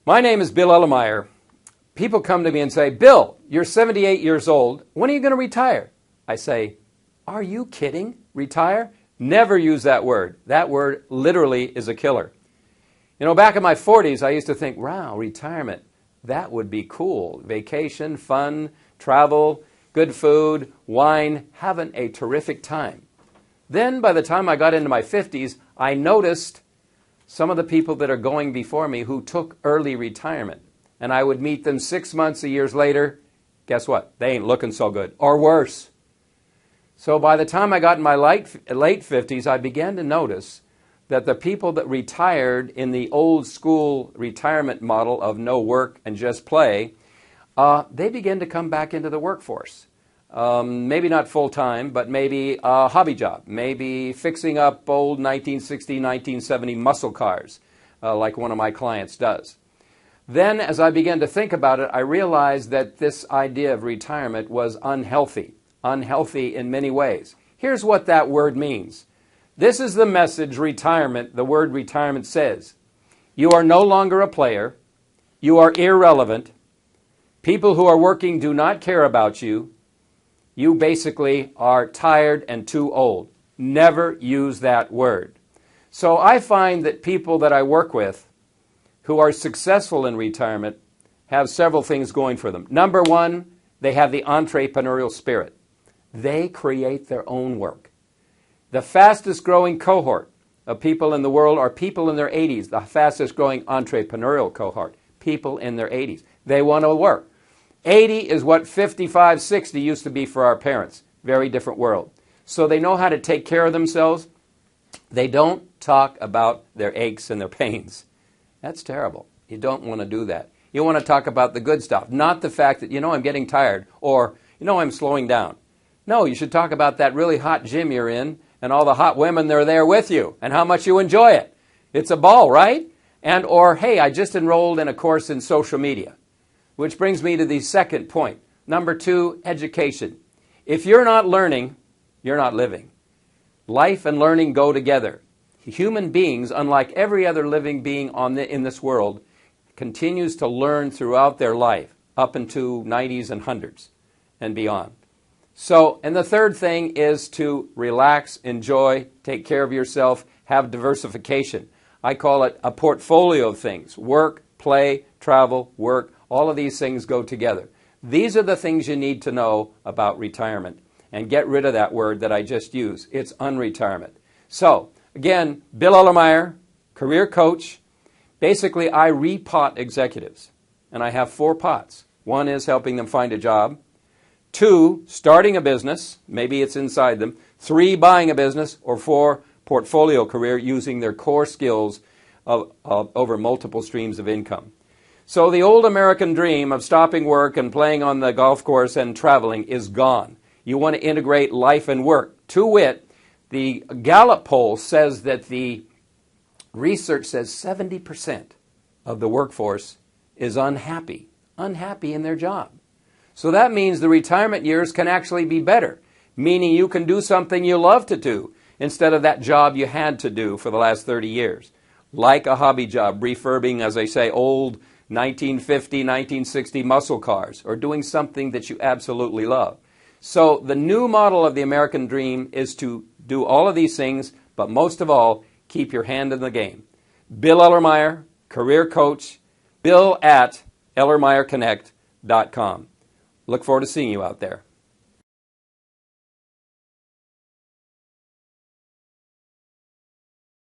My name is Bill Ellermeyer. People come to me and say, Bill, you're 78 years old. When are you going to retire? I say, are you kidding? Retire? Never use that word. That word literally is a killer. You know, back in my 40s, I used to think, wow, retirement, that would be cool. Vacation, fun, travel, good food, wine, having a terrific time. Then by the time I got into my 50s, I noticed some of the people that are going before me who took early retirement. And I would meet them 6 months, a year later. Guess what? They ain't looking so good, or worse. So by the time I got in my late 50s, I began to notice that the people that retired in the old school retirement model of no work and just play, they began to come back into the workforce. Maybe not full-time, but maybe a hobby job, maybe fixing up old 1960, 1970 muscle cars, like one of my clients does. Then, as I began to think about it, I realized that this idea of retirement was unhealthy in many ways. Here's what that word means. This is the message retirement, the word retirement says. You are no longer a player. You are irrelevant. People who are working do not care about you. You basically are tired and too old. Never use that word. So I find that people that I work with who are successful in retirement have several things going for them. Number one, they have the entrepreneurial spirit. They create their own work. The fastest growing cohort of people in the world are people in their 80s. The fastest growing entrepreneurial cohort, people in their 80s. They want to work. 80 is what 55, 60 used to be for our parents. Very different world. So they know how to take care of themselves. They don't talk about their aches and their pains. That's terrible. You don't want to do that. You want to talk about the good stuff, not the fact that, I'm getting tired, or, I'm slowing down. No, you should talk about that really hot gym you're in and all the hot women that are there with you and how much you enjoy it. It's a ball, right? And, or, hey, I just enrolled in a course in social media, which brings me to the second point. Number two, education. If you're not learning, you're not living. Life and learning go together. Human beings, unlike every other living being in this world, continues to learn throughout their life, up into 90s and 100s and beyond. So, and the third thing is to relax, enjoy, take care of yourself, have diversification. I call it a portfolio of things. Work, play, travel, work, all of these things go together. These are the things you need to know about retirement. And get rid of that word that I just used. It's unretirement. So, again, Bill Ellermeyer, career coach. Basically, I repot executives. And I have 4 pots. 1 is helping them find a job. 2, starting a business. Maybe it's inside them. 3, buying a business. Or 4, portfolio career using their core skills over multiple streams of income. So the old American dream of stopping work and playing on the golf course and traveling is gone. You want to integrate life and work. To wit, the Gallup poll says that the research says 70% of the workforce is unhappy in their job. So that means the retirement years can actually be better, meaning you can do something you love to do instead of that job you had to do for the last 30 years. Like a hobby job, refurbing, as I say, old 1950, 1960 muscle cars, or doing something that you absolutely love. So the new model of the American dream is to do all of these things, but most of all, keep your hand in the game. Bill Ellermeyer, career coach, bill@ellermeyerconnect.com. Look forward to seeing you out there.